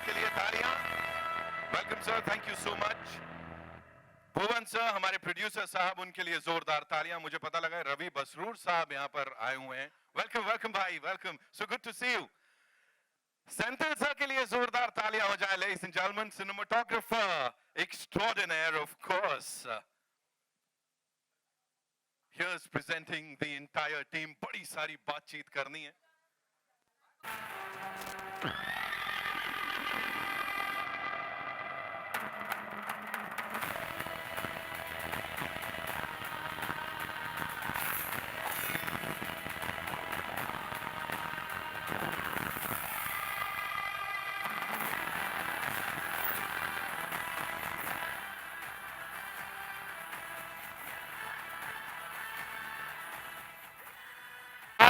के लिए तालियां. Welcome sir, thank you so much. Bhuvan sir, हमारे प्रोड्यूसर साहब, उनके लिए जोरदार तालियां. मुझे पता लगा रवि बसरूर साहब यहाँ पर आए हुए हैं. वेलकम वेलकम भाई, welcome. So good to see you. Senthil sir के लिए जोरदार तालियां हो जाए. Ladies and gentleman, cinematographer extraordinary of course. Here's presenting the entire team. बड़ी सारी बातचीत करनी है.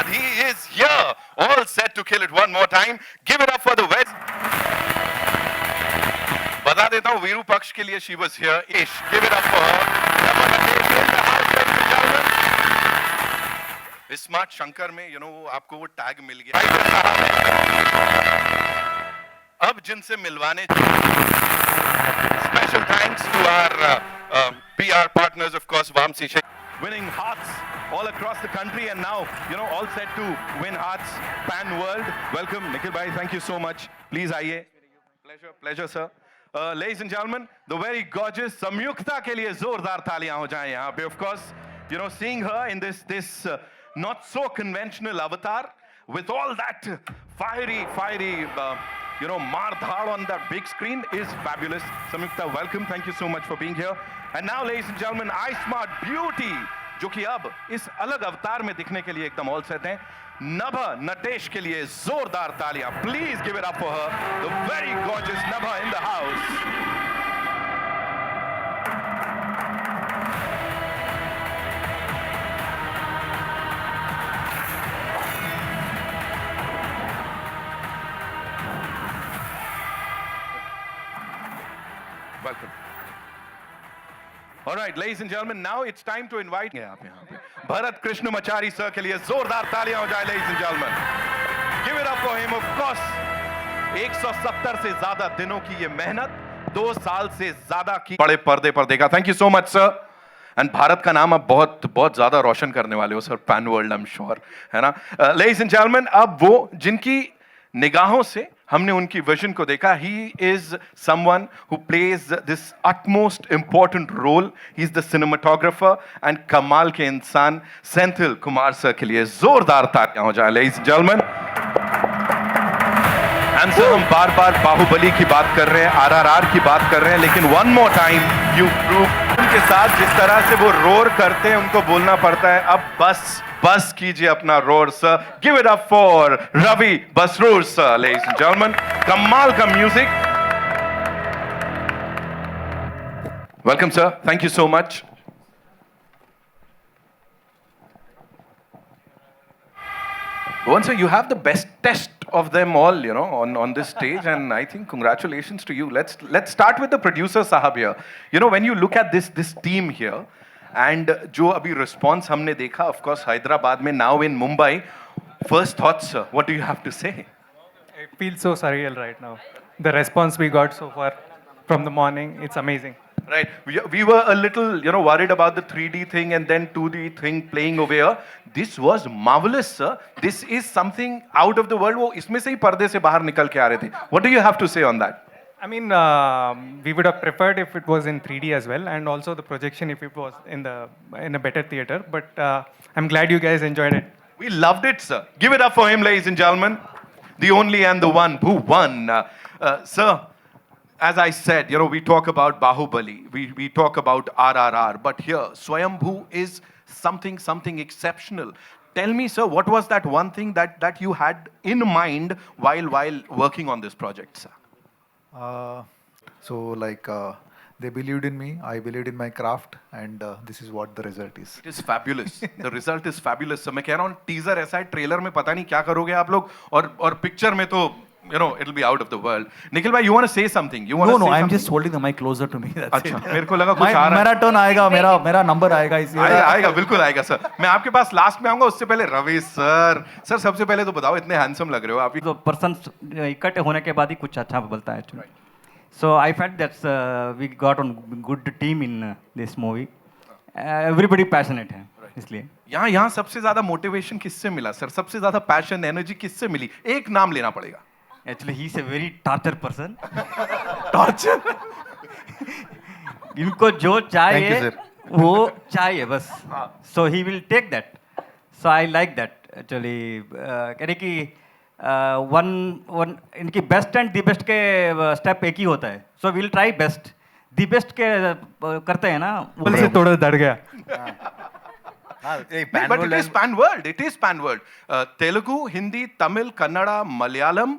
He is here, all set to kill it one more time. Give it up for the West. बता देता हूँ वीरू पक्ष के लिए she was here. Ish, give it up for her. Smart Shankar में आपको वो टैग मिल गया. अब जिनसे मिलवाने special thanks to our PR partners, of course, Vamsi Sheikh. Winning hearts all across the country and now, all set to win hearts pan world. Welcome, Nikhil bhai. Thank you so much. Please आइए. Pleasure, sir. Ladies and gentlemen, the very gorgeous Samyukta के लिए जोरदार तालियां हो जाएं यहाँ पे. Of course, seeing her in this not so conventional avatar with all that fiery, Mardhad on that big screen is fabulous. Samyukta, welcome. Thank you so much for being here. And now, ladies and gentlemen, iSmart Beauty, जो कि अब इस अलग अवतार में दिखने के लिए एकदम ऑल सेट हैं. नभा नटेश के लिए जोरदार तालियां. Please give it up for her. The very gorgeous Nabha in the house. Welcome. All right, ladies and gentlemen, now it's time to invite Bharat Krishnamachari sir के लिए जोरदार तालियां हो जाए. Ladies and gentlemen, give it up for him. Of course, 170 से ज्यादा दिनों की ये मेहनत, 2 साल से ज्यादा की बड़े पर्दे पर देखा. Thank you so much, sir. And Bharat का नाम अब बहुत ज्यादा रोशन करने वाले हो sir, pan world, I am sure, है ना. लेडीज एंड जेंटलमैन, अब वो जिनकी निगाहों से हमने उनकी विजन को देखा. He is someone who plays this utmost important role. He is the cinematographer and कमाल के इंसान सेंथिल कुमार सर के लिए जोरदार तालियां हो जाए. Ladies and gentleman, and sir, हम बार बार बाहुबली की बात कर रहे हैं, RRR की बात कर रहे हैं, लेकिन one more time you prove उनके साथ जिस तरह से वो रोर करते हैं, उनको बोलना पड़ता है अब बस कीजिए अपना roar sir. Give it up for Ravi Basrur sir. Ladies and gentleman, कमाल का music. Welcome sir, thank you so much. Once, sir, you have the best test of them all, on this stage, and I think congratulations to you. Let's start with the producer sahab here. When you look at this team here, and जो अभी response हमने देखा, of course, Hyderabad में, now in Mumbai, first thoughts, sir, what do you have to say? It feels so surreal right now. The response we got so far from the morning, it's amazing. Right. We were a little, worried about the 3D thing and then 2D thing playing over here. This was marvelous, sir. This is something out of the world. वो इसमें से ही पर्दे से बाहर निकल के आ रहे थे. What do you have to say on that? I mean, we would have preferred if it was in 3D as well, and also the projection if it was in a better theater. But I'm glad you guys enjoyed it. We loved it, sir. Give it up for him, ladies and gentlemen. The only and the one who won. Sir, as I said, we talk about Bahubali, we talk about RRR, but here, Swayambhu is something exceptional. Tell me, sir, what was that one thing that you had in mind while working on this project, sir? They believed in me, I believed in my craft, and this is what the result is. It is fabulous. The result is fabulous. So मैं कह रहा हूँ teaser ऐसा है, trailer में पता नहीं क्या करोगे आप लोग, और पिक्चर में तो you know, it'll be out of the world. Nikhil bhai, you want to say something? You want No, to no, say I'm something? just holding the mic closer to me. That's अच्छा, it. मेरे को लगा कुछ आ रहा है. मेरा turn आएगा, मेरा नंबर आएगा इसलिए. आएगा आएगा बिल्कुल आएगा सर. मैं आपके पास लास्ट में आऊंगा, उससे पहले रवि सर. सर सबसे पहले तो बताओ, इतने हैंडसम लग रहे हो आप. तो पर्सन इकट्ठे होने के बाद ही कुछ अच्छा बोलता है actually. So I felt that's we got on good team in this movie. Everybody passionate है इसलिए. यहाँ सबसे ज्यादा मोटिवेशन किससे मिला सर? सबसे ज्यादा पैशन एनर्जी किससे मिली? एक नाम लेना पड़ेगा. Actually he is a very torture person. Torture. इनको जो Thank you, चाहिए sir. वो चाहिए बस. So he will take that. So I like that actually. कह रहे कि वन इनकी बेस्ट एंड दी बेस्ट के स्टेप एक ही होता है. So will try best. The best के करते हैं ना. बोल से थोड़ा डर गया. But it is pan world. It is pan world. Telugu, Hindi, Tamil, Kannada, Malayalam,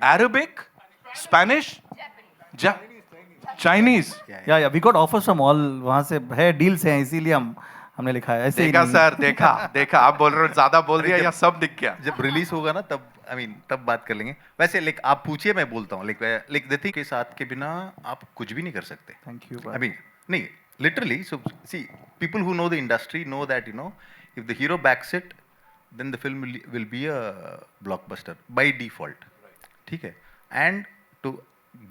Arabic, Spanish, Chinese. या we got offers from all. वहाँ से है, डील्स हैं, इसीलिए हमने लिखा है. ऐसे ही देखा नहीं. सर, देखा. आप बोल रहे हो ज्यादा बोल दिया या सब दिख गया? जब रिलीज होगा ना तब तब बात कर लेंगे. वैसे लाइक आप पूछिए, मैं बोलता हूँ. लाइक द थिंग के साथ के बिना आप कुछ भी नहीं कर सकते. Thank you. नहीं, literally. So see, people who know the industry know that, you know, if the hero backs it, then the film will be a blockbuster by default. ठीक है. And to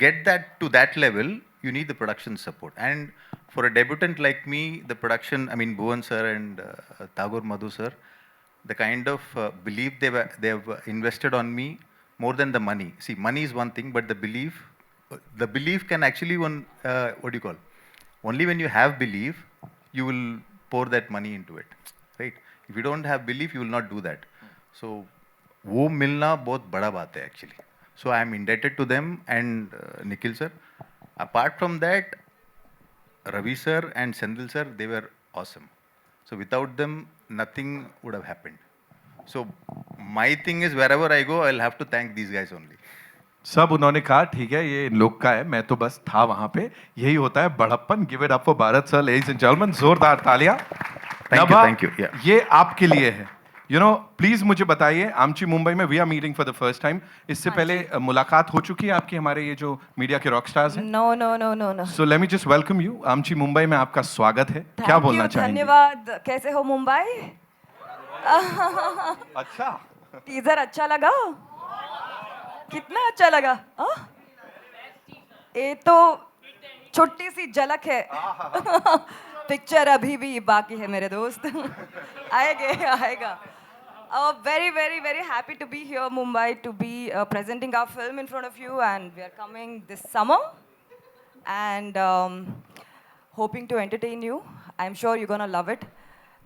get that to that level, you need the production support. And for a debutant like me, the production, Bhuvan sir and Tagore Madhu sir, the kind of belief they've invested on me more than the money. See, money is one thing, but the belief can actually what do you call? Only when you have belief, you will pour that money into it, right? If you don't have belief, you will not do that. So, वो मिलना बहुत बड़ा बात है actually. So I am indebted to them and Nikhil sir. Apart from that, Ravi sir and Sendil sir, they were awesome. So without them, nothing would have happened. So my thing is, wherever I go, I'll have to thank these guys only. सब उन्होंने कहा ठीक है, ये इन लोग का है, मैं तो बस था वहां पे. यही होता है बड़प्पन. Give it up for Bharat sir, ladies and gentleman. जोरदार तालियां. Thank you. Yeah. ये आपके लिए है. यू नो, प्लीज मुझे बताइए, आमची मुंबई में we are meeting for the first time. इससे पहले मुलाकात हो चुकी है आपकी हमारे ये जो मीडिया के रॉक स्टार्स हैं? No. So let me just welcome you. आमची मुंबई में आपका स्वागत है. क्या बोलना चाहेंगे? धन्यवाद. कैसे हो मुंबई? अच्छा. टीजर अच्छा लगा? कितना अच्छा लगा? ये तो छोटी सी झलक है. पिक्चर अभी भी बाकी है मेरे दोस्त. आएगा. Very happy to be here, Mumbai, to be presenting our film in front of you, and we are coming this summer, and hoping to entertain you. I'm sure you're gonna love it.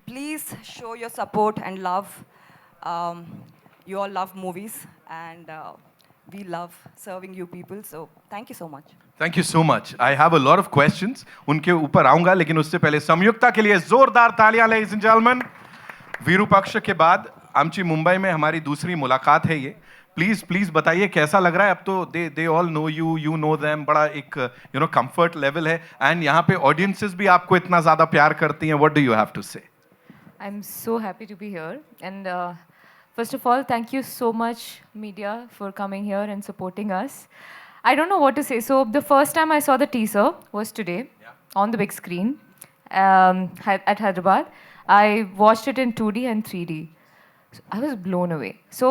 Please show your support and love. You all love movies, and we love serving you people. So thank you so much. Thank you so much. I have a lot of questions. उनके ऊपर आऊंगा, लेकिन उससे पहले संयुक्ता के लिए जोरदार तालियां, लेडीज एंड जेंटलमैन. विरूपाक्ष के बाद आमची मुंबई में हमारी दूसरी मुलाकात है ये. प्लीज बताइए कैसा लग रहा है. अब तो they all know you know them. बड़ा एक यू नो कंफर्ट लेवल है. एंड यहाँ पे ऑडियंसेस भी आपको इतना ज्यादा प्यार करती हैं. What do you have to say? I'm so happy to be here. And first of all, thank you so much, media, for coming here and supporting us. I don't know what to say. So the first time I saw the teaser was today on the big screen at Hyderabad. I watched it in 2D and 3D. So I was blown away. So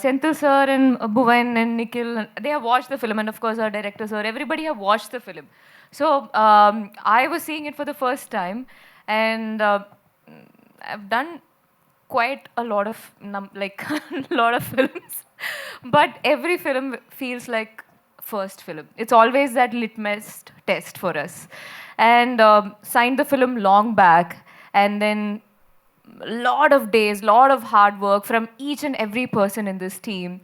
Senthil sir and Bhuvan and Nikhil, they have watched the film, and of course our director sir, everybody have watched the film. So I was seeing it for the first time, and I've done quite a lot of lot of films, but every film feels like first film. It's always that litmus test for us. And signed the film long back, and then lot of days, lot of hard work from each and every person in this team.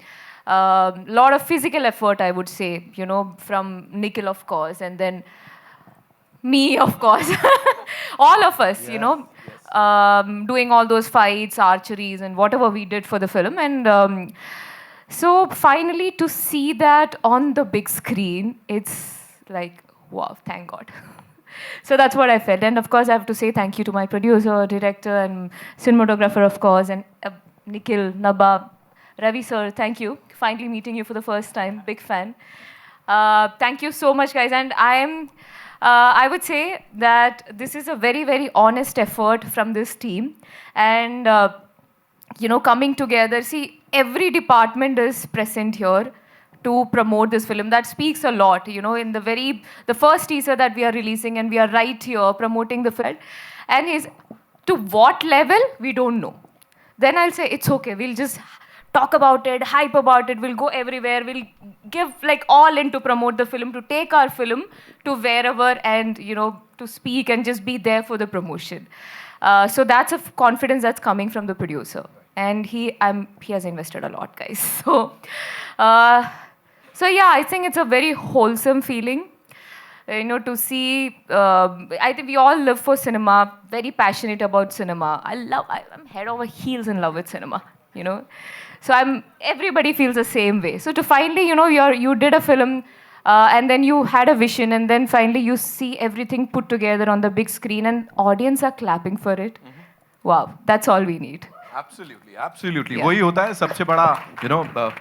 Lot of physical effort, I would say, you know, from Nikhil, of course, and then me, of course. All of us, you know, doing all those fights, archeries, and whatever we did for the film. And so finally to see that on the big screen, it's like, wow, thank God. So that's what I felt. And of course, I have to say thank you to my producer, director, and cinematographer, of course, and Nikhil, Nabha, Ravi sir, thank you. Finally meeting you for the first time. Big fan. Thank you so much, guys. And I would say that this is a very, very honest effort from this team. And, coming together, see, every department is present here to promote this film. That speaks a lot, in the first teaser that we are releasing, and we are right here promoting the film. And to what level, we don't know. Then I'll say, it's okay, we'll just talk about it, hype about it, we'll go everywhere, we'll give all in to promote the film, to take our film to wherever and, to speak and just be there for the promotion. So that's a confidence that's coming from the producer. And he has invested a lot, guys. So yeah, I think it's a very wholesome feeling. To see, I think we all live for cinema, very passionate about cinema. I'm head over heels in love with cinema, So everybody feels the same way. So to finally, you did a film, and then you had a vision, and then finally you see everything put together on the big screen, and audience are clapping for it. Wow, that's all we need. Absolutely. Yeah. वही होता है सबसे बड़ा,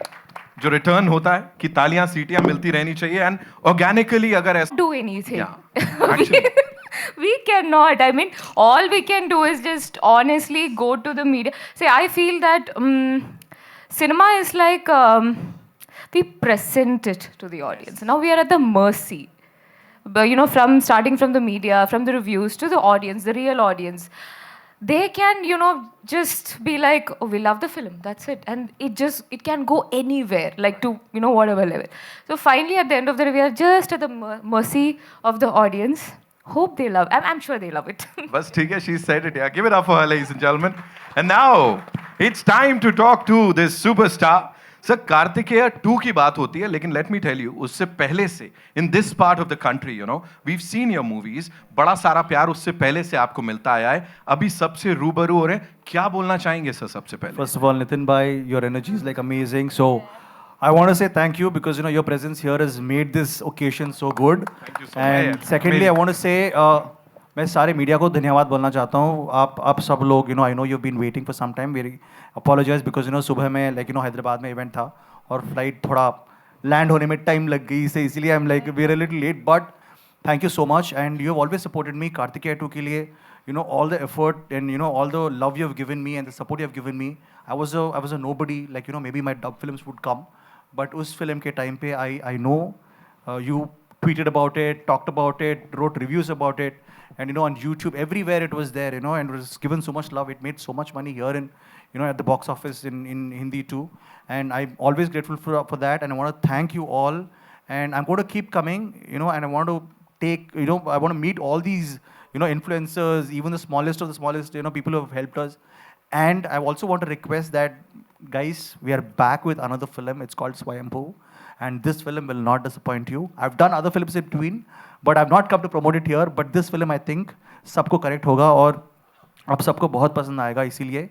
जो return होता है कि तालियां सीटियां मिलती रहनी चाहिए एंड ऑर्गेनिकली अगर ऐसा Do anything. Yeah, actually. We cannot. I mean, all we can do is just honestly go to the media. See, I feel that cinema is like we present it to the audience. Now we are at the mercy. But, from starting from the media, from the reviews to the audience, the real audience. They can, just be like, oh, we love the film, that's it. And it can go anywhere, like to, whatever level. So finally, at the end of the day, we are just at the mercy of the audience. Hope they love, I'm sure they love it. बस ठीक है, she said it. Yeah, give it up for her, ladies and gentlemen. And now it's time to talk to this superstar. Sir Kartikeya 2 की बात होती है, लेकिन let me tell you, उससे पहले से in this part of the country, we've seen your movies, बड़ा सारा प्यार उससे पहले से आपको मिलता आया है, अभी सबसे रूबरू हो रहे हैं, क्या बोलना चाहेंगे सर सबसे पहले? First of all, Nitin bhai, your energy is like amazing. So I want to say thank you because your presence here has made this occasion so good. Thank you so And much. secondly, I want to say मैं सारे media को धन्यवाद बोलना चाहता हूँ. आप सब लोग I know you been waiting for some time. Very apologise because सुबह में हैदराबाद में इवेंट था और फ्लाइट थोड़ा लैंड होने में टाइम लग गई से, इसीलिए I am like we are a little late. But thank you so much and you have always supported me. Karthikeya 2 के लिए all the effort and all the love you have given me and the support you have given me. I was a nobody, like maybe my dub films would come, but उस film के time पे I know you tweeted about it, talked about it, wrote reviews about it, and on YouTube everywhere it was there, and it was given so much love. It made so much money here in at the box office in Hindi too, and I'm always grateful for that, and I want to thank you all, and I'm going to keep coming, and I want to take, I want to meet all these influencers, even the smallest of the smallest, people who have helped us. And I also want to request that, guys, we are back with another film. It's called Swayambhu. And this film will not disappoint you. I've done other films in between, but I've not come to promote it here. But this film, I think, सबको correct होगा और आप सबको बहुत पसंद आएगा. इसीलिए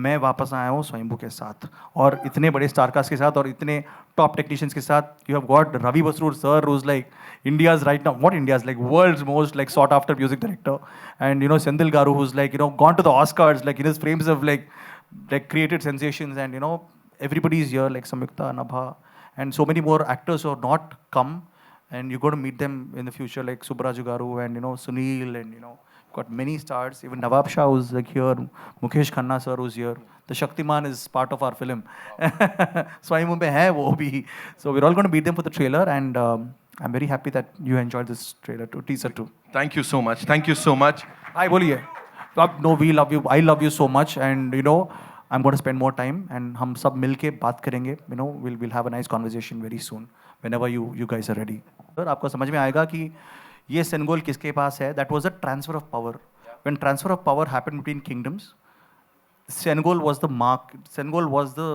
मैं वापस आया हूँ स्वयंभू के साथ और इतने बड़े स्टारकास्ट के साथ और इतने टॉप टेक्नीशियंस के साथ. You have got Ravi Basrur sir, who's like India's right now, what India's, like world's most like sought after music director, and Sendil Garu, who's like gone to the Oscars, like in his frames of like created sensations, and everybody's here, like Samyukta, Nabha, and so many more actors who have not come, and you're going to meet them in the future, like Subraju Garu and Sunil, and got many stars, even Nawab Shah who's like here, Mukesh Khanna sir who's here. The Shaktiman is part of our film. Swayambhu mein hai wo bhi. So we're all going to meet them for the trailer, and I'm very happy that you enjoyed this trailer too, teaser too. Thank you so much. Thank you so much. Hi, boliye. No, we love you. I love you so much, and I'm going to spend more time, and हम सब मिलके बात करेंगे. We'll have a nice conversation very soon, whenever you guys are ready. Sir आपको समझ में आएगा कि ये सेनगोल किसके पास है. That was a transfer of power. When transfer of power happened between kingdoms, Senegal was the mark. Senegal was the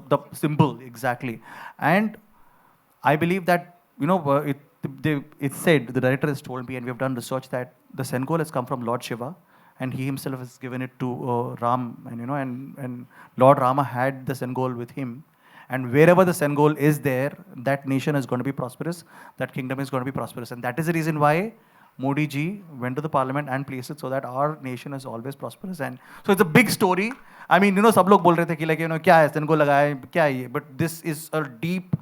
the symbol exactly, and I believe that it said, the director has told me, and we have done research, that the Senegal has come from Lord Shiva, and he himself has given it to Ram, and Lord Rama had the Senegal with him. And wherever the Senegal is there, that nation is going to be prosperous, that kingdom is going to be prosperous. And that is the reason why Modi ji went to the parliament and placed it so that our nation is always prosperous. And so it's a big story. I mean, you know, सब लोग बोल रहे थे कि like, you know, क्या है इनको लगाए क्या है ये? But this is a deep,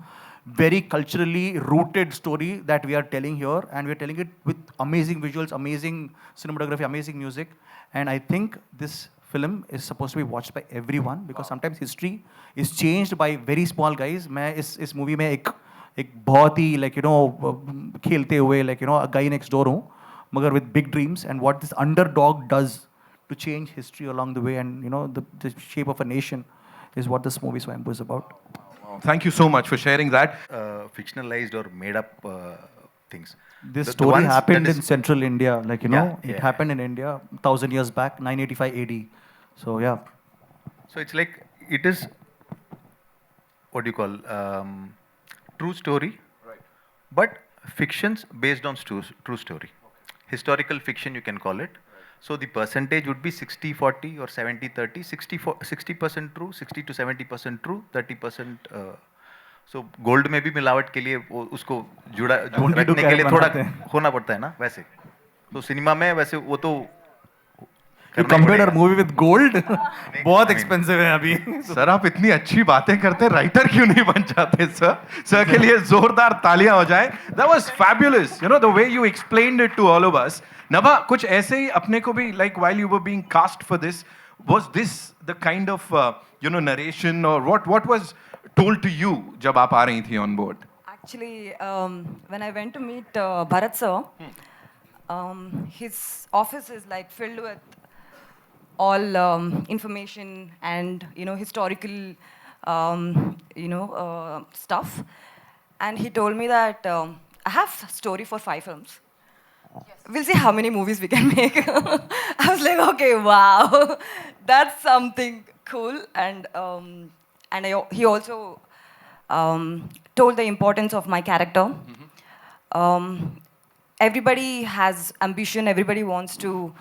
very culturally rooted story that we are telling here, and we are telling it with amazing visuals, amazing cinematography, amazing music. And I think this film is supposed to be watched by everyone because sometimes history is changed by very small guys. मैं इस movie में एक बहुत ही like you know खेलते हुए like you know a guy next door हूँ, मगर with big dreams, and what this underdog does to change history along the way, and you know the shape of a nation is what this movie Swayambhu is about. Thank you so much for sharing that. Fictionalized or made up things. This The story ones that happened is- in central India, like you know, Yeah, it yeah, happened in India 1000 years back, 985 AD. So yeah, So it's like it is what do you call true story, but fictions based on true story. Historical fiction you can call it. So the percentage would be 60-40 or 70-30. 60% true, 60 to 70% true, 30%. So gold में भी मिलावट के लिए उसको जुड़ा Don't you do रखने के लिए carrot थोड़ा बनाते हैं? होना पड़ता है ना वैसे. तो सिनेमा में वैसे वो तो you करना ही compared our पड़ेगा. movie with gold. बहुत I mean- expensive है अभी. सर आप इतनी अच्छी बातें करते हैं, राइटर क्यों नहीं बन जाते सर? सर के लिए जोरदार तालियां हो जाए. That was fabulous. You know the way you explained it to all of us. नभा कुछ ऐसे ही अपने को भी like while you were being cast for this, was this the kind of you know narration or what was told to you जब आप आ रही थी on board? Actually, when I went to meet Bharat sir, his office is like filled with all information and you know historical stuff, and he told me that I have a story for 5 films. We'll see how many movies we can make. I was like, okay, wow, that's something cool. And he also told the importance of my character. Everybody has ambition. Everybody wants to,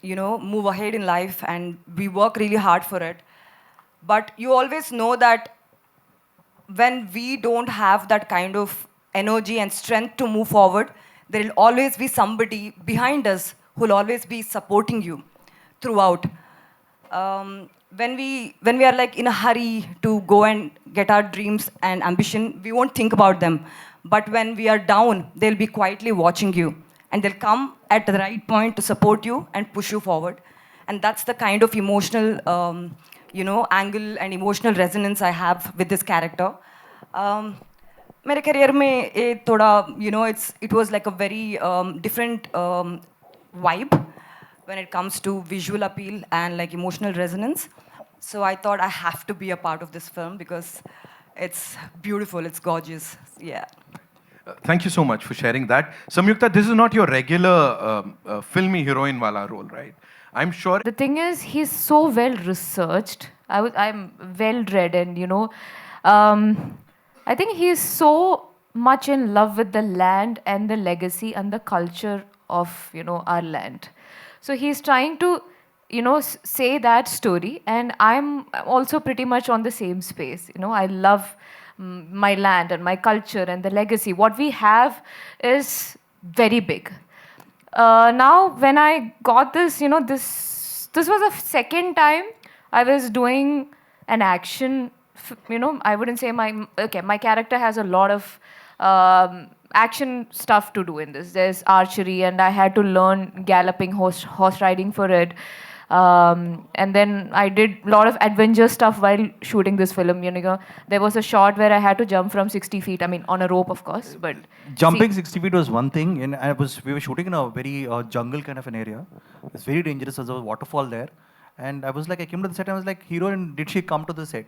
you know, move ahead in life, and we work really hard for it. But you always know that when we don't have that kind of energy and strength to move forward, there will always be somebody behind us who will always be supporting you throughout. When we are like in a hurry to go and get our dreams and ambition, we won't think about them. But when we are down, they'll be quietly watching you, and they'll come at the right point to support you and push you forward. And that's the kind of emotional, angle and emotional resonance I have with this character. मेरे career में ये थोड़ा, it was like a very different vibe when it comes to visual appeal and like emotional resonance. So I thought I have to be a part of this film because it's beautiful, it's gorgeous, yeah. Thank you so much for sharing that. Samyukta, this is not your regular filmy heroine wala role, right? I'm sure. The thing is, he's so well researched. I'm well read, and I think he's so much in love with the land and the legacy and the culture of our land. So he's trying to say that story, and I'm also pretty much on the same space. I love my land and my culture and the legacy. What we have is very big. Now, when I got this, this was the second time I was doing an action. I wouldn't say my character has a lot of action stuff to do in this. There's archery, and I had to learn galloping, horse riding for it. And then I did a lot of adventure stuff while shooting this film. There was a shot where I had to jump from 60 feet. I mean, on a rope, of course, but Jumping 60 feet was one thing, and we were shooting in a very jungle kind of an area. It's very dangerous. There's a waterfall there, and I was like, I came to the set and I was like, heroine, did she come to the set?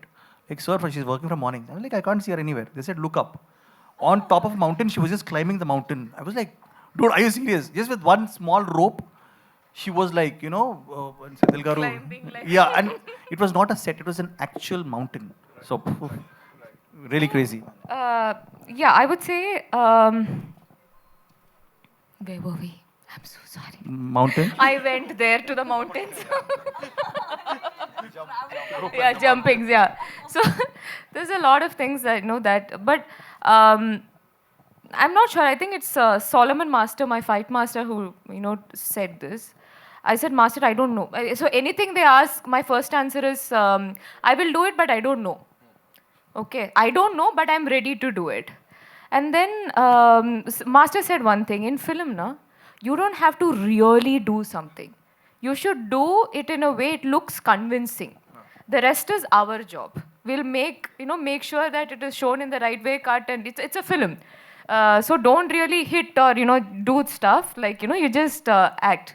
Like, sir, she's working from morning. I was like, I can't see her anywhere. They said, look up. On top of a mountain, she was just climbing the mountain. I was like, dude, are you serious? Just with one small rope, she was like, Climbing like yeah, and it was not a set, it was an actual mountain. So, really crazy. yeah, I would say, where were we? I'm so sorry. Mountain? I went there to the mountains. Yeah, jumpings, yeah. So there's a lot of things that but I'm not sure. I think it's Solomon Master, my fight master, who said this. I said, Master, I don't know. So anything they ask, my first answer is, I will do it, but I don't know. Okay, I don't know, but I'm ready to do it. And then Master said one thing in film, na, you don't have to really do something. You should do it in a way it looks convincing. The rest is our job. We'll make sure that it is shown in the right way, cut, and it's a film. So don't really hit or do stuff like you just act.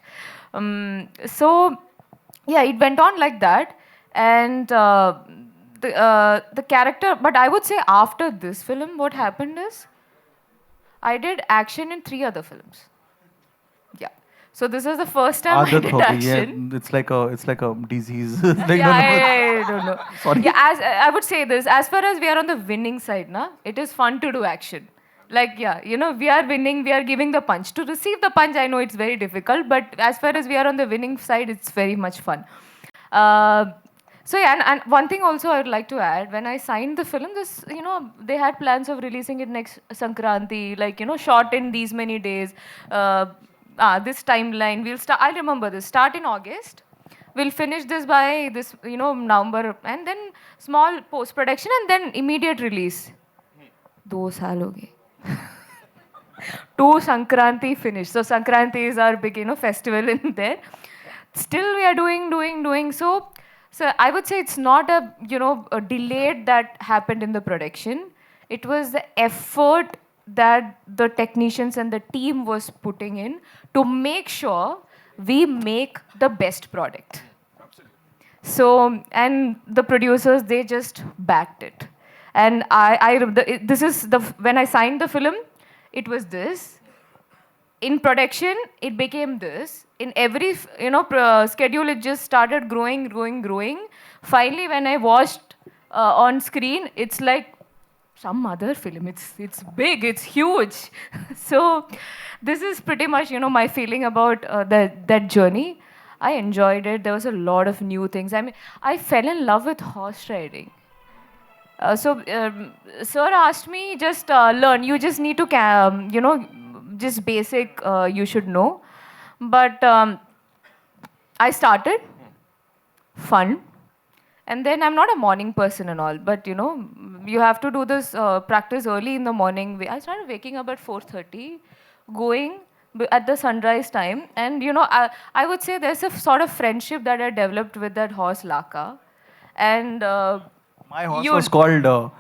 So yeah, it went on like that, and the character. But I would say after this film, what happened is I did action in 3 other films. Yeah. So this is the first time I Adat did ho gayi, action. yeah, it's like a disease. Like, Yeah, I don't know. Sorry. Yeah, as I would say this, as far as we are on the winning side, na, it is fun to do action. Like, yeah, we are winning, we are giving the punch. To receive the punch, I know it's very difficult, but as far as we are on the winning side, it's very much fun. So yeah, and one thing also I would like to add, when I signed the film, they had plans of releasing it next Sankranti, like, shot in these many days. This timeline, we'll start, I remember this, start in August. We'll finish this by this, November, and then small post-production, and then immediate release. 2 saal ho gaye. 2 Sankranti finished. So Sankranti is our big, festival in there. Still we are doing. So I would say it's not a delayed that happened in the production. It was the effort that the technicians and the team was putting in to make sure we make the best product. So, and the producers, they just backed it. And when I signed the film, it was this. In production, it became this. In every, schedule, it just started growing. Finally, when I watched on screen, it's like some other film. It's big, it's huge. So this is pretty much, my feeling about that journey. I enjoyed it. There was a lot of new things. I mean, I fell in love with horse riding. Sir asked me, just learn. You just need to, just basic you should know. But I started, fun. And then I'm not a morning person and all, but you have to do this practice early in the morning. I started waking up at 4:30, going at the sunrise time. And I would say there's a sort of friendship that I developed with that horse, Laka. And My horse was called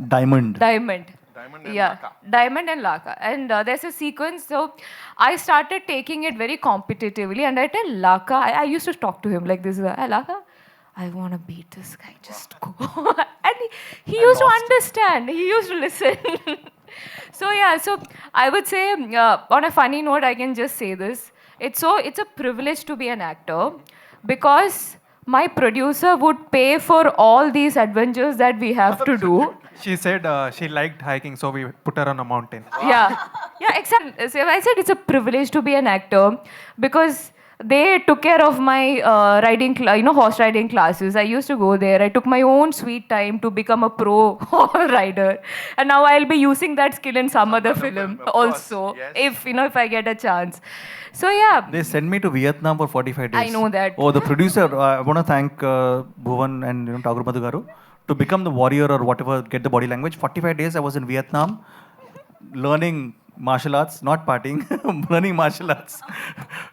Diamond. Diamond. Diamond and Yeah, Laka. Diamond and Laka. And there's a sequence. So I started taking it very competitively. And I tell Laka, I used to talk to him like this. Hey, Laka, I want to beat this guy. Just go. And he used to understand. He used to listen. So yeah, so I would say on a funny note, I can just say this. It's a privilege to be an actor because my producer would pay for all these adventures that we have to do. She said she liked hiking, so we put her on a mountain. Yeah, exactly. So I said it's a privilege to be an actor because they took care of my horse riding classes. I used to go there. I took my own sweet time to become a pro rider, and now I'll be using that skill in some other film of course, also, yes. if I get a chance. So yeah, They sent me to Vietnam for 45 days. I know that. Oh, the producer, I want to thank Bhuvan and Tagore Madhugaru to become the warrior or whatever, get the body language. 45 days I was in Vietnam learning martial arts, not partying, learning martial arts.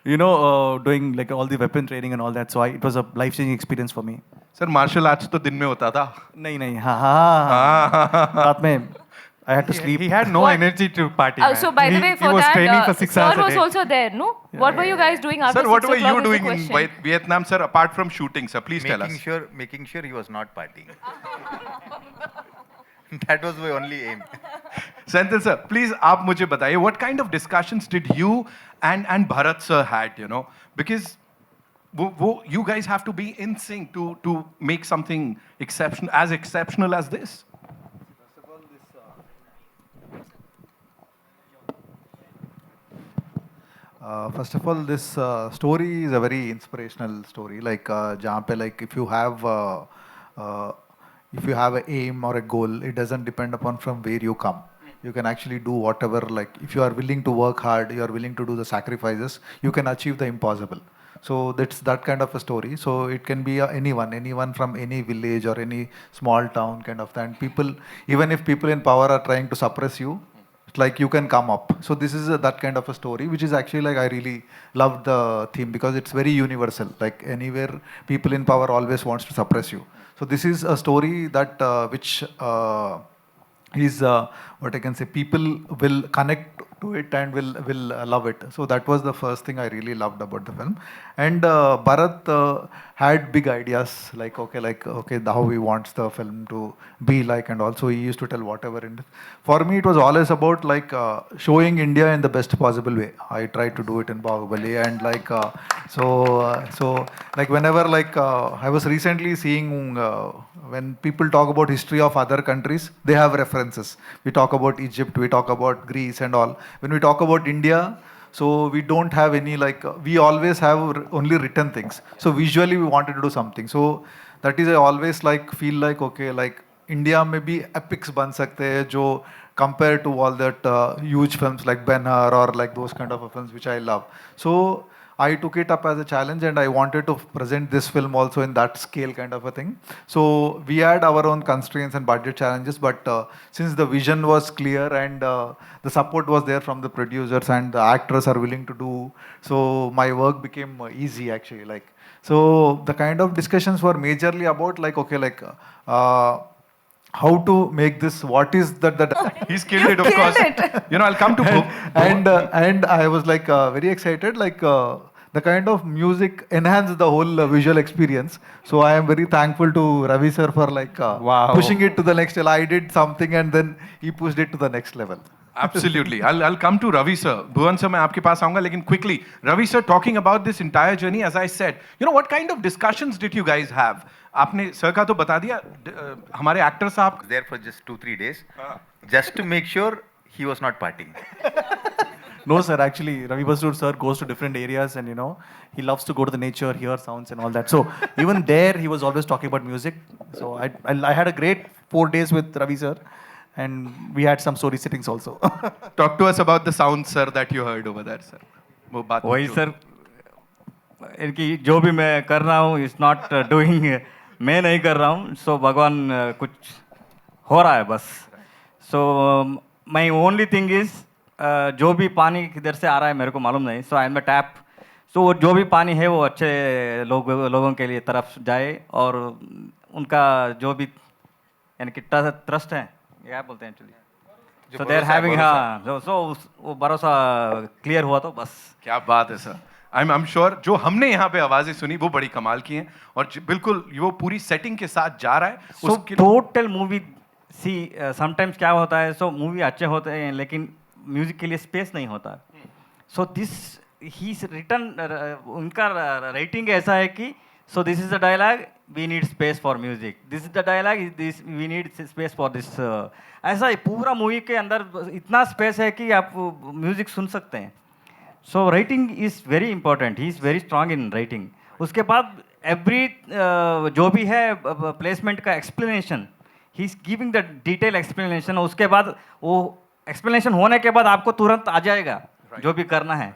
Doing like all the weapon training and all that. So it was a life-changing experience for me. Sir, martial arts तो दिन में होता था. नहीं, हाँ. रात में I had to sleep. He had no What? energy to party. man. so by the way, he for was that, training for 6 sir hours a was day. also there, no? What were you guys doing after Sir, what 6 were o'clock you is the doing in question. Vietnam, sir, apart from shooting, sir? Please tell us. Making sure he was not partying. That was my only aim. Senthil sir, please आप मुझे बताइए what kind of discussions did you and Bharat sir had, because you guys have to be in sync to make something exceptional as this. First of all, this story is a very inspirational story. Like, जहाँ पे like if you have an aim or a goal, it doesn't depend upon from where you come. you can actually do whatever, like if you are willing to work hard, you are willing to do the sacrifices, you can achieve the impossible. So that's that kind of a story. So it can be anyone from any village or any small town kind of thing. People, even if people in power are trying to suppress you, it's like you can come up. So this is that kind of a story, which is actually like I really love the theme because it's very universal. Like anywhere, people in power always wants to suppress you. So this is a story that which is what I can say. People will connect to it and will love it. So that was the first thing I really loved about the film. And Bharat had big ideas, like how he wants the film to be like, and also he used to tell whatever. And for me, it was always about like showing India in the best possible way. I tried to do it in Bahubali, and like so like whenever like I was recently seeing when people talk about history of other countries, they have references. We talk about Egypt, we talk about Greece and all. When we talk about India, so we don't have any like we always have only written things. So visually we wanted to do something. So that is I always like feel like okay, like India में भी epics बन सकते हैं जो compared to all that huge films like Ben-Hur or like those kind of films which I love. So I took it up as a challenge and I wanted to present this film also in that scale kind of a thing. So we had our own constraints and budget challenges, but since the vision was clear and the support was there from the producers and the actors are willing to do, so my work became easy actually. Like so the kind of discussions were majorly about like okay like how to make this, what is that He's killed it, of killed course. it. You know, I'll come to book. and I was like very excited, like the kind of music enhanced the whole visual experience. So I am very thankful to Ravi sir for like Wow. pushing it to the next level. I did something and then he pushed it to the next level. Absolutely. I'll come to Ravi sir. Bhuvan sir, मैं आपके पास आऊँगा, लेकिन quickly, Ravi sir, talking about this entire journey, as I said, you know, what kind of discussions did you guys have? आपने sir का तो बता दिया, हमारे एक्टर साहब There for just 2-3 days, just to make sure he was not partying. No, sir. Actually, Ravi Basrur sir goes to different areas, and he loves to go to the nature, hear sounds, and all that. So even there, he was always talking about music. So I had a great 4 days with Ravi sir, and we had some story sittings also. Talk to us about the sound, sir, that you heard over there, sir. वो बात वही जो- sir, इनकी जो भी मैं कर रहा हूँ इज नॉट डूइंग, मैं नहीं कर रहा हूँ. सो भगवान कुछ हो रहा है बस. सो माई ओनली थिंग इज जो भी पानी किधर से आ रहा है मेरे को मालूम नहीं. सो आई एम अ टैप. सो जो भी पानी है वो अच्छे लोगों के लिए तरफ जाए, और उनका जो भी यानी कि ट्रस्ट है, क्या बोलते हैं actually, so they are having, हाँ, सो वो भरोसा क्लियर हुआ तो बस. क्या बात है सर. I'm sure जो हमने यहाँ पे आवाजें सुनी वो बड़ी कमाल की हैं, और बिल्कुल वो पूरी सेटिंग के साथ जा रहा है. सो उसके टोटल मूवी सी समटाइम्स क्या होता है, सो मूवी अच्छे होते हैं लेकिन म्यूजिक के लिए स्पेस नहीं होता. सो दिस ही रिटर्न, उनका राइटिंग ऐसा है कि so this is the dialogue, we need space for music, this is the dialogue, this we need space for this. ऐसा ही पूरा मूवी के अंदर इतना स्पेस है कि आप म्यूजिक सुन सकते हैं. So writing is very important, he is very strong in writing. उसके बाद एवरी जो भी है प्लेसमेंट का explanation, he is giving the detail explanation. उसके बाद वो एक्सप्लेनेशन होने के बाद आपको तुरंत आ जाएगा जो भी करना है.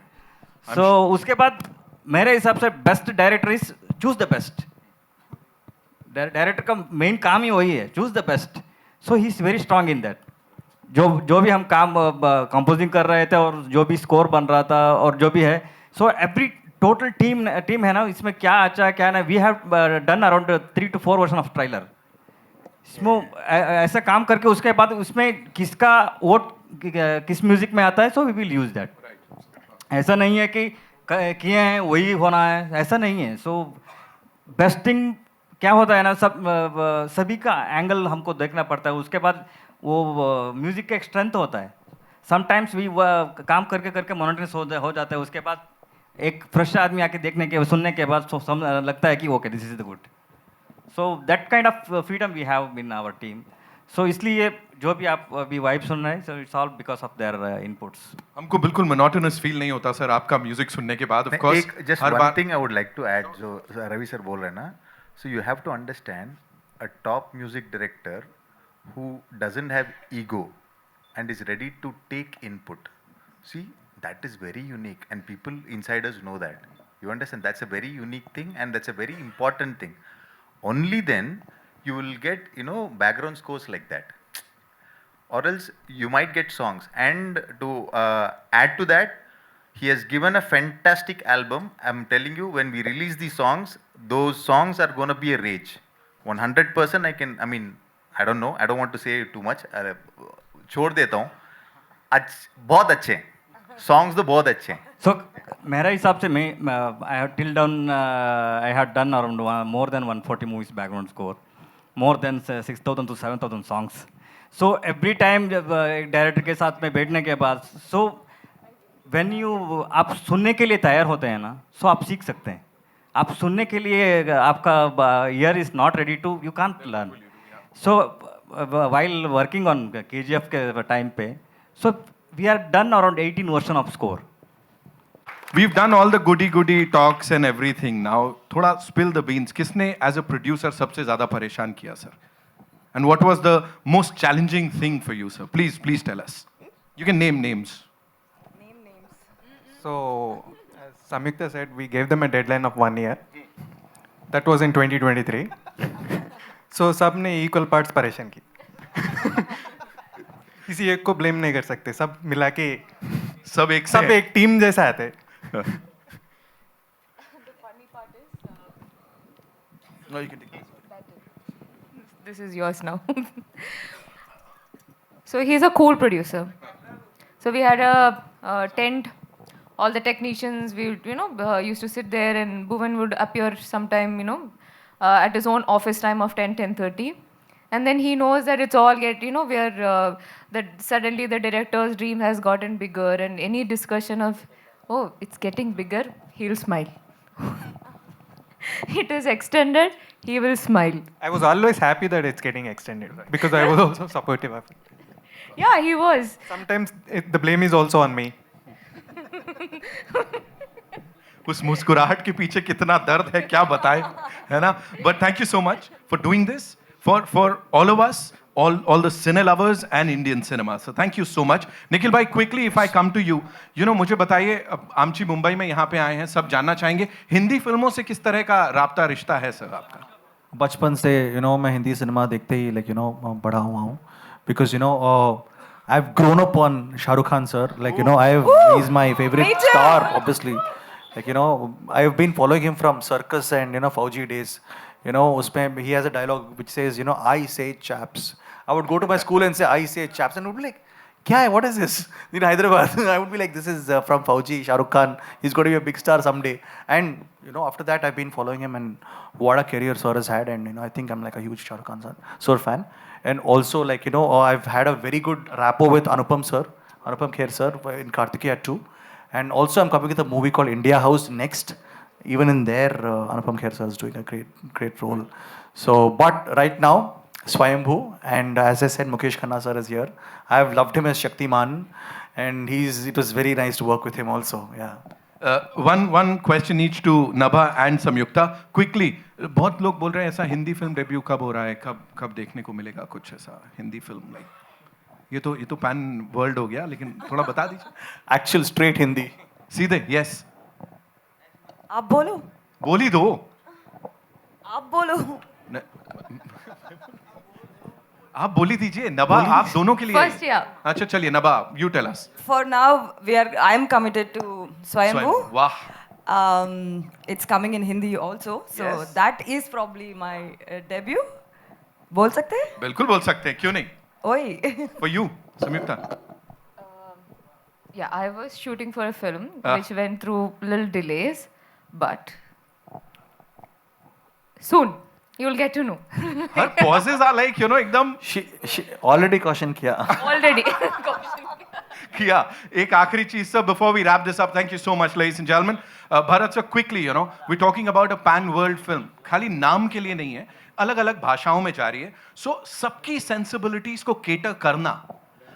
सो उसके बाद मेरे हिसाब से best director is choose the best. Director का मेन काम ही वही है, choose the best. So he is very strong in that. जो भी हम काम कंपोजिंग कर रहे थे और जो भी स्कोर बन रहा था और जो भी है, सो एवरी टोटल टीम है ना, इसमें क्या अच्छा क्या ना, we have done around 3 to 4 version of trailer. इसमें ऐसा काम करके उसके बाद उसमें किसका वोट किस म्यूजिक में आता है, so we will use that. ऐसा नहीं है कि किए हैं वही होना है, ऐसा नहीं है. सो बेस्टिंग क्या होता है ना, सभी का एंगल हमको देखना पड़ता है. उसके बाद वो म्यूजिक का एक स्ट्रेंथ होता है. समटाइम्स भी काम करके करके मोनोटोनस हो जाता है. उसके बाद एक फ्रेश आदमी आके देखने के सुनने के बाद लगता है कि okay this is the good. So that kind of freedom we have in our team. So इसलिए जो भी आप अभी वाइब सुन रहे हैं, so it's all because of their inputs. हमको बिल्कुल मोनोटोनस फील नहीं होता सर आपका म्यूजिक सुनने के बाद. Of course Just one thing I would like to add, जो रवि सर बोल रहे हैं ना, so you have to understand a top music director who doesn't have ego and is ready to take input. See, that is very unique, and people insiders know that. You understand? That's a very unique thing, and that's a very important thing. Only then you will get, you know, background scores like that. Or else you might get songs. And to add to that, he has given a fantastic album. I'm telling you, when we release these songs, those songs are going to be a rage. 100% I don't know, I don't want to say too much. छोड़ देता हूँ. बहुत अच्छे हैं. Songs तो बहुत अच्छे हैं. So मेरा हिसाब से मैं I have till done I had done around more than 140 movies background score, more than 6,000 to 7,000 songs. So every time जब डायरेक्टर के साथ में बैठने के बाद, so when you आप सुनने के लिए तैयार होते हैं ना, so आप सीख सकते हैं. आप सुनने के लिए आपका ear is not ready to, you can't learn. So while working on KGF के time पे, so we are done around 18 version of score. We've done all the goody talks and everything. Now, थोड़ा spill the beans. किसने as a producer सबसे ज़्यादा परेशान किया, sir? And what was the most challenging thing for you, sir? Please tell us. You can name names. So, as Samyukta said, we gave them a deadline of 1 year. That was in 2023. So, सब ने equal parts परेशान की. किसी एक को blame नहीं कर सकते. सब मिला के सब एक टीम जैसा आते. No, you can take it. This is yours now. So he's a cool producer. So we had a tent. All the technicians, we used to sit there, and Bhuvan would appear sometime, at his own office time of 10:30. And then he knows that it's all where that suddenly the director's dream has gotten bigger, and any discussion of, oh, it's getting bigger, he'll smile. It is extended, he will smile. I was always happy that it's getting extended because I was also supportive of it. Yeah, he was. Sometimes the blame is also on me. उस मुस्कुराहट के पीछे कितना दर्द है क्या बताए, है ना? But thank you so much for doing this for all of us, all the cine lovers and Indian cinema. So thank you so much. Nikhil भाई, quickly if I come to you, मुझे बताइए, आमची मुंबई में यहाँ पे आए हैं, सब जानना चाहेंगे हिंदी फिल्मों से किस तरह का राब्ता रिश्ता है सर आपका? बचपन से मैं हिंदी सिनेमा देखते ही बड़ा हुआ हूँ, because I've grown up on Shah Rukh Khan sir, he's my favorite star obviously, I have been following him from Circus and Fauji days. Usme he has a dialogue which says, I say chaps. I would go to my school and say, I say chaps, and would be like, kya hai, what is this? In Hyderabad, I would be like, this is from Fauji, Shah Rukh Khan, he's going to be a big star someday. And after that I've been following him, and what a career sir has had, and I think I'm like a huge Shah Rukh Khan sir fan. And also I've had a very good rapport with Anupam Kher sir in Kartikeya 2. And also I'm coming with a movie called India House next. Even in there, Anupam Kher sir is doing a great role. So, but right now, Swayambhu, and as I said, Mukesh Khanna sir is here. I have loved him as Shaktiman, and it was very nice to work with him also. Yeah. One question each to Nabha and Samyukta. Quickly, बहुत लोग बोल रहे हैं ऐसा Hindi film debut कब हो रहा है, कब देखने को मिलेगा कुछ ऐसा हिंदी फिल्म ये तो पैन वर्ल्ड हो गया, लेकिन थोड़ा बता दीजिए. Actual straight Hindi. सीधे yes. आप बोलो. बोली दो. आप बोलो. आप बोली दीजिए. नभा, आप दोनों के लिए. First, yeah. अच्छा चलिए नभा, you tell us. For now, I am committed to Swayambhu. वाह. It's coming in Hindi also, so Yes. that is probably my debut. बोल सकते हैं? बिल्कुल बोल सकते हैं, क्यों नहीं? ओए. For you, Samyukta. Yeah, I was shooting for a film which went through little delays, but soon you will get to know. Her pauses are like, एकदम She already caution kiya. Already. किया. एक आखिरी चीज sir, before we wrap this up, thank you so much ladies and gentlemen. Bharat sir, quickly, we're talking about a pan world film. खाली नाम के लिए नहीं है, अलग अलग भाषाओं में जा रही है. So सबकी sensibilities को cater करना,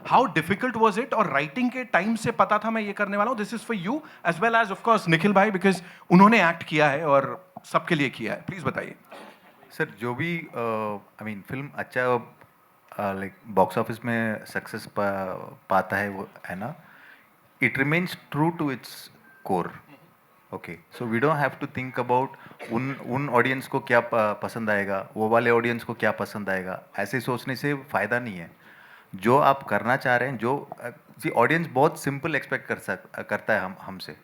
how difficult was it? और writing के time से पता था मैं ये करने वाला हूँ. This is for you as well as of course Nikhil भाई, because उन्होंने act किया है और सबके लिए किया है. Please बताइए. सर जो भी फिल्म अच्छा लाइक बॉक्स ऑफिस में सक्सेस पाता है वो है ना, it remains true to its core. Okay, so we don't have to think about उन ऑडियंस को क्या पसंद आएगा, वो वाले ऑडियंस को क्या पसंद आएगा. ऐसे सोचने से फ़ायदा नहीं है. जो आप करना चाह रहे हैं, जो ऑडियंस बहुत सिंपल एक्सपेक्ट करता है हमसे.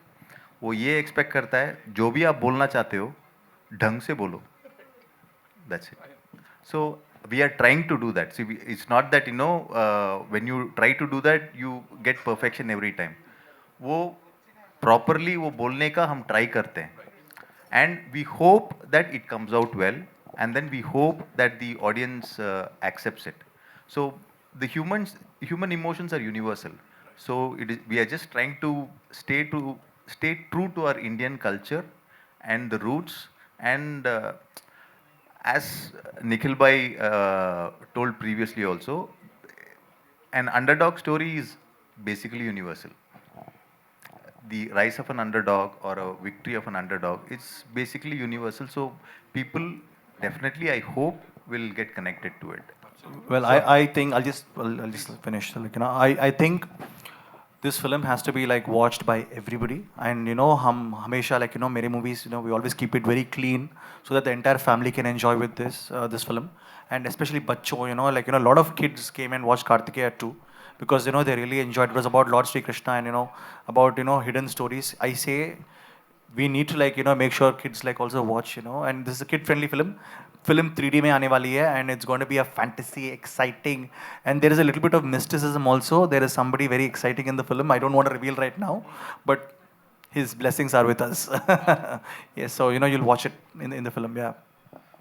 वो ये एक्सपेक्ट करता है जो भी आप बोलना चाहते हो ढंग से बोलो. That's it. So we are trying to do that. See, it's not that when you try to do that you get perfection every time. वो properly वो बोलने का हम try करते हैं. And we hope that it comes out well, and then we hope that the audience accepts it. So the human emotions are universal. So we are just trying to stay true to our Indian culture and the roots. And as Nikhil Bhai told previously also, an underdog story is basically universal. The rise of an underdog or a victory of an underdog, it's basically universal. So people definitely, I hope, will get connected to it. Well, I think I'll just finish. Like, I think this film has to be like watched by everybody. And हम हमेशा like मेरे movies, we always keep it very clean so that the entire family can enjoy with this film. And especially बच्चों, like a lot of kids came and watched Kartikeya 2 because they really enjoyed. It was about Lord Sri Krishna and about hidden stories. I say we need to like make sure kids like also watch, and this is a kid friendly film 3D में आने वाली है, and it's going to be a fantasy, exciting, and there is a little bit of mysticism also. There is somebody very exciting in the film. I don't want to reveal right now, but his blessings are with us. Yes, so you'll watch it in the film. Yeah.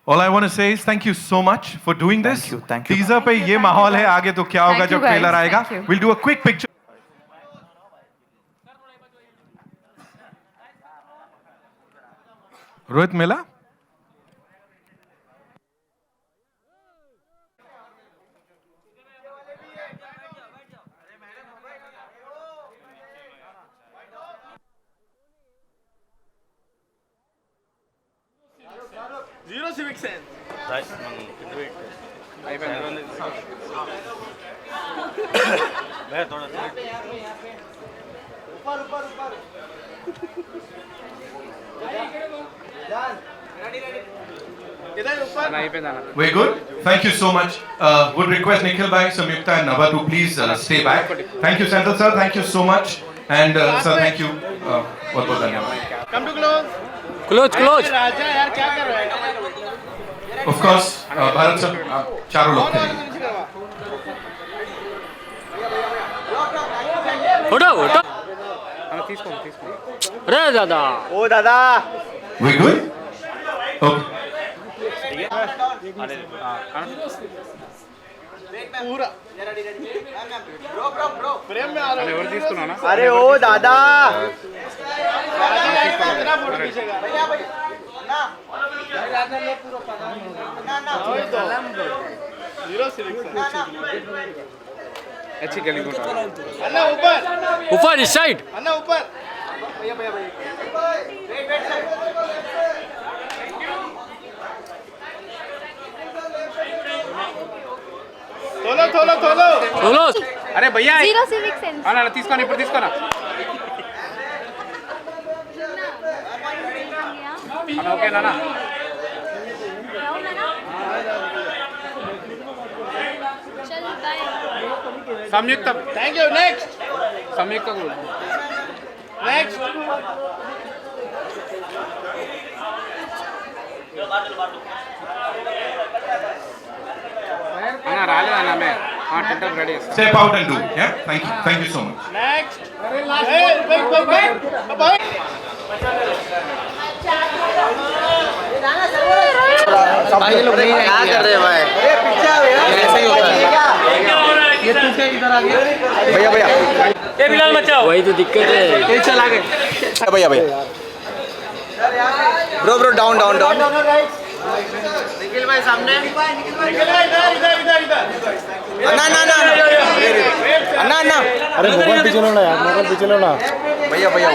All I want to say is thank you so much for doing this. Thank you. Teaser पे ये माहौल है, आगे तो क्या होगा Thank you जब guys, trailer आएगा. thank you. We'll do a quick picture. Rohit मिला? We're good. Thank you so much. Would request Nikhil Bhai, Samyukta and Nabha to please stay back. Thank you, Senthil sir. Thank you so much. And sir, thank you. बहुत बहुत धन्यवाद. Come to close. Close राजा यार क्या कर रहा है? Of course, Bharat sir, चारों लोग थे. फोटो फोटो रे दादा ओ दादा. We good? Okay. पूरा. प्रेम में आ रहा है. अरे ओ दादा. कितना फोटो खींचेगा? Zero selection. अच्छी गली को अन्ना ऊपर. ऊपर इस साइड अन्ना ऊपर. भैया भैया भैया. थोलो थोलो थोलो. बोलो अरे भैया. జీరో సివిక్ సెన్స్ అలా తీసుకోండి ఇప్పుడు తీసుకోనా అలా ఓకేనా చల్ bye Samyuktha thank you. Next Samyuktha next. అన్న రాలేదన్న మే టెంటర్ రెడీ చేస్తా Step out and do. Yeah. Thank you so much. Next. Wait. क्या कर रहे भाई ऐसे ही होता है ये तू क्या इधर आ गया? भैया भैया ये बिलाल मचाओ वही तो दिक्कत है ये चला गए भैया भैया bro down down down Nikhil भाई सामने. निखिल भाई इधर इधर इधर इधर. अन्ना अन्ना अन्ना अन्ना अन्ना अरे मोबाइल पीछे लो ना यार. मोबाइल पीछे लो ना. भैया भैया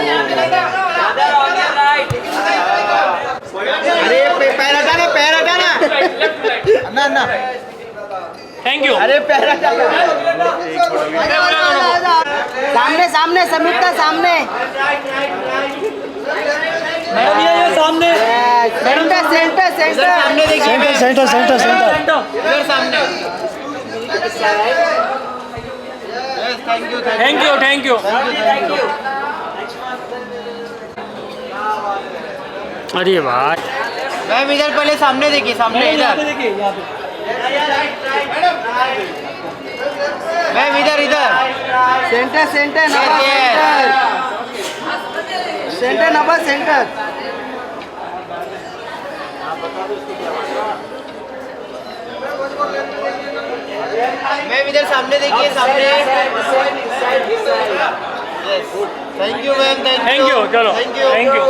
अरे पैर हटाना अन्ना अन्ना थैंक यू अरे पहला सामने सामने समीर का सामने मैडम ये सामने सेंटर सेंटर सेंटर सामने देखिए सेंटर सेंटर सेंटर इधर सामने थैंक यू थैंक यू अरे भाई मैम इधर पहले सामने देखिए सामने इधर मैम इधर इधर centre centre centre number centre ma'am इधर सामने देखिए सामने thank you ma'am thank you चलो थैंक यू